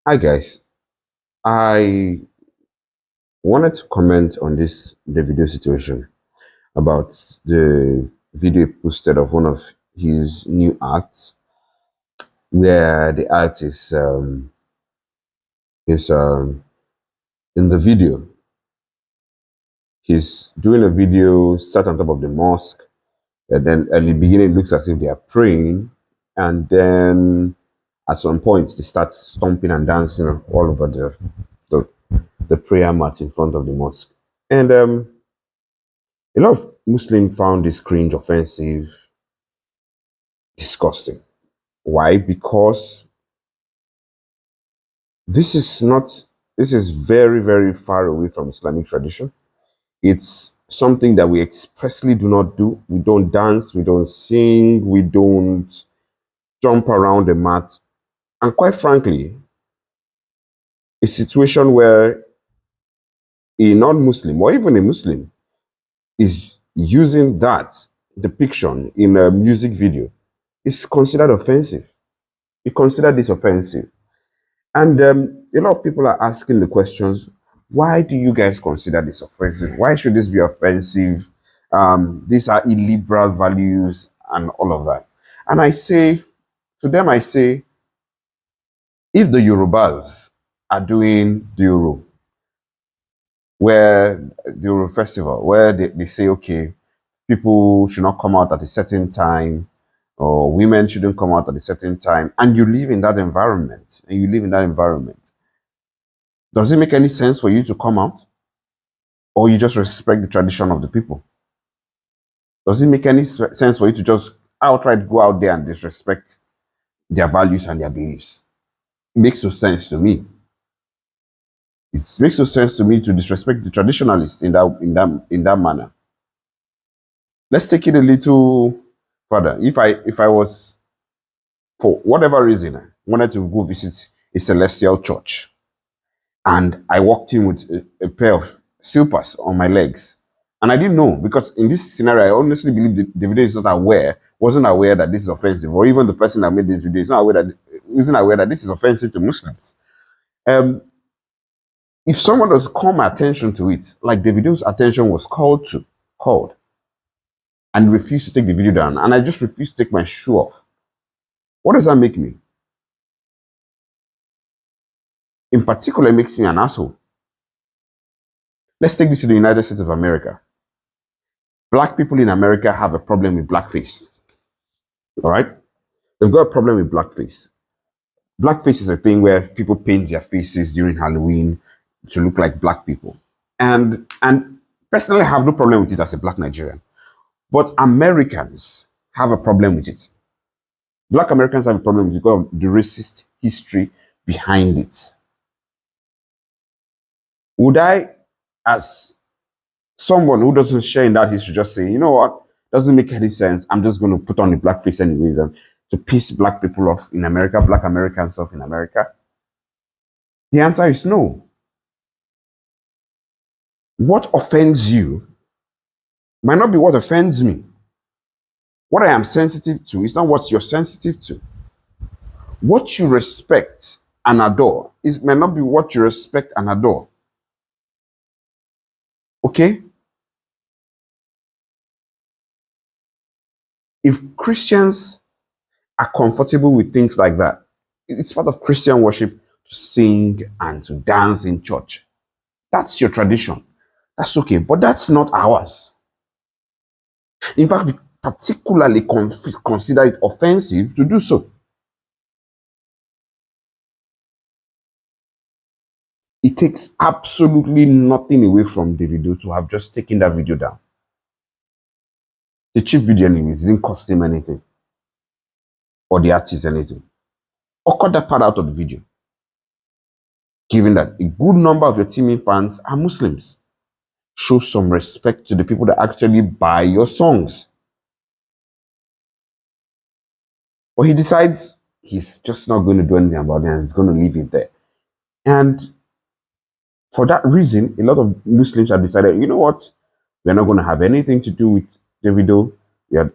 Hi guys, I wanted to comment on this Davido situation about the video he posted of one of his new acts, where the act is in the video. He's doing a video sat on top of the mosque, and then at the beginning it looks as if they are praying, and then at some point they start stomping and dancing all over the, the prayer mat in front of the mosque. And a lot of Muslims found this cringe offensive, disgusting. Why? Because this is not, this is very, very far away from Islamic tradition. It's something that we expressly do not do. We don't dance, we don't sing, we don't jump around the mat. And quite frankly, a situation where a non Muslim or even a Muslim is using that depiction in a music video is considered offensive. We consider this offensive. And a lot of people are asking the questions, why do you guys consider this offensive? Why should this be offensive? These are illiberal values and all of that. And I say, to them, I say, if the Yorubas are doing the Euro, where the Euro Festival, where they say, okay, people should not come out at a certain time, or women shouldn't come out at a certain time, and you live in that environment, does it make any sense for you to come out? Or you just respect the tradition of the people? Does it make any sense for you to just outright go out there and disrespect their values and their beliefs? It makes no sense to me. It makes no sense to me to disrespect the traditionalists in that manner. Let's take it a little further. If I was, for whatever reason, wanted to go visit a celestial church, and I walked in with a pair of slippers on my legs. And I didn't know, because in this scenario, I honestly believe that the video is not aware, wasn't aware that this is offensive, or even the person that made this video is not aware that isn't aware that this is offensive to Muslims. Um, if someone does call my attention to it, like the video's attention was called, and refused to take the video down, and I just refused to take my shoe off, what does that make me? In particular, it makes me an asshole. Let's take this to the United States of America. Black people in America have a problem with blackface. All right? They've got a problem with blackface. Blackface is a thing where people paint their faces during Halloween to look like black people. And personally, I have no problem with it as a black Nigerian. But Americans have a problem with it. Black Americans have a problem with it because of the racist history behind it. Would I, as someone who doesn't share in that history, just say, you know what, doesn't make any sense, I'm just going to put on the blackface anyways, and to piss black people off in America, black Americans off in America? The answer is no. What offends you might not be what offends me. What I am sensitive to is not what you're sensitive to. What you respect and adore might not be what you respect and adore. Okay? If Christians are comfortable with things like that, it's part of Christian worship to sing and to dance in church. That's your tradition. That's okay, but that's not ours. In fact, we particularly consider it offensive to do so. It takes absolutely nothing away from Davido to have just taken that video down. It's a cheap video anyways, it didn't cost him anything, or the artist anything. Or cut that part out of the video, given that a good number of your teaming fans are Muslims. Show some respect to the people that actually buy your songs. But he decides he's just not going to do anything about it, and he's going to leave it there. And for that reason, a lot of Muslims have decided, you know what, we're not going to have anything to do with Davido. We had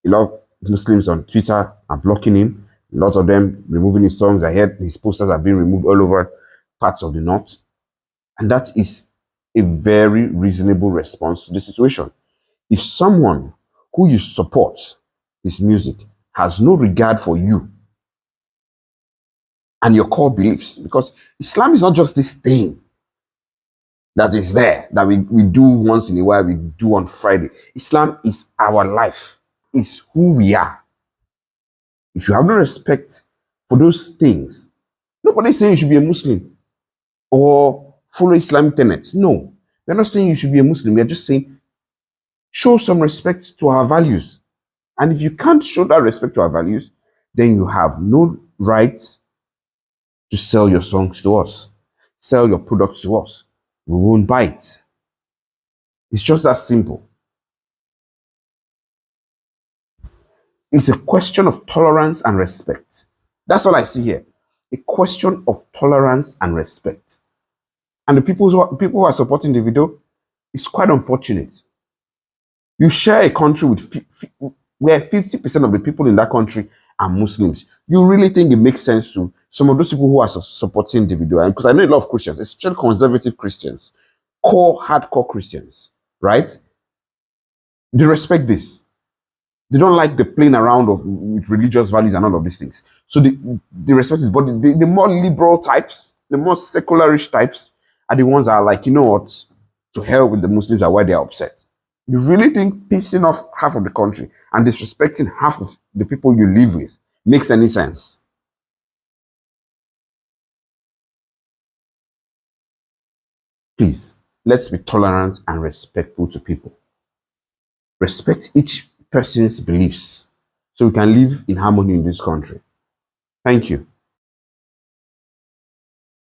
a lot of Muslims on Twitter are blocking him. A lot of them removing his songs. I heard his posters are being removed all over parts of the north. And that is a very reasonable response to the situation. If someone who you support his music has no regard for you and your core beliefs, because Islam is not just this thing that is there that we do once in a while, we do on Friday. Islam is our life, it's who we are. If you have no respect for those things, nobody's saying you should be a Muslim or follow Islamic tenets. No, we're not saying you should be a Muslim. We're just saying show some respect to our values. And if you can't show that respect to our values, then you have no right to sell your songs to us, sell your products to us. We won't buy it. It's just that simple. It's a question of tolerance and respect. That's all I see here. A question of tolerance and respect. And the people who are supporting the video, it's quite unfortunate. You share a country where 50% of the people in that country are Muslims. You really think it makes sense to some of those people who are supporting the video? Because I know a lot of Christians, especially conservative Christians, core, hardcore Christians, right? They respect this. They don't like the playing around of with religious values and all of these things. So they respect this. But the more liberal types, the more secularish types are the ones that are like, you know what, to hell with the Muslims are why they're upset. You really think pissing off half of the country and disrespecting half of the people you live with makes any sense? Please, let's be tolerant and respectful to people. Respect each person's beliefs so we can live in harmony in this country. Thank you.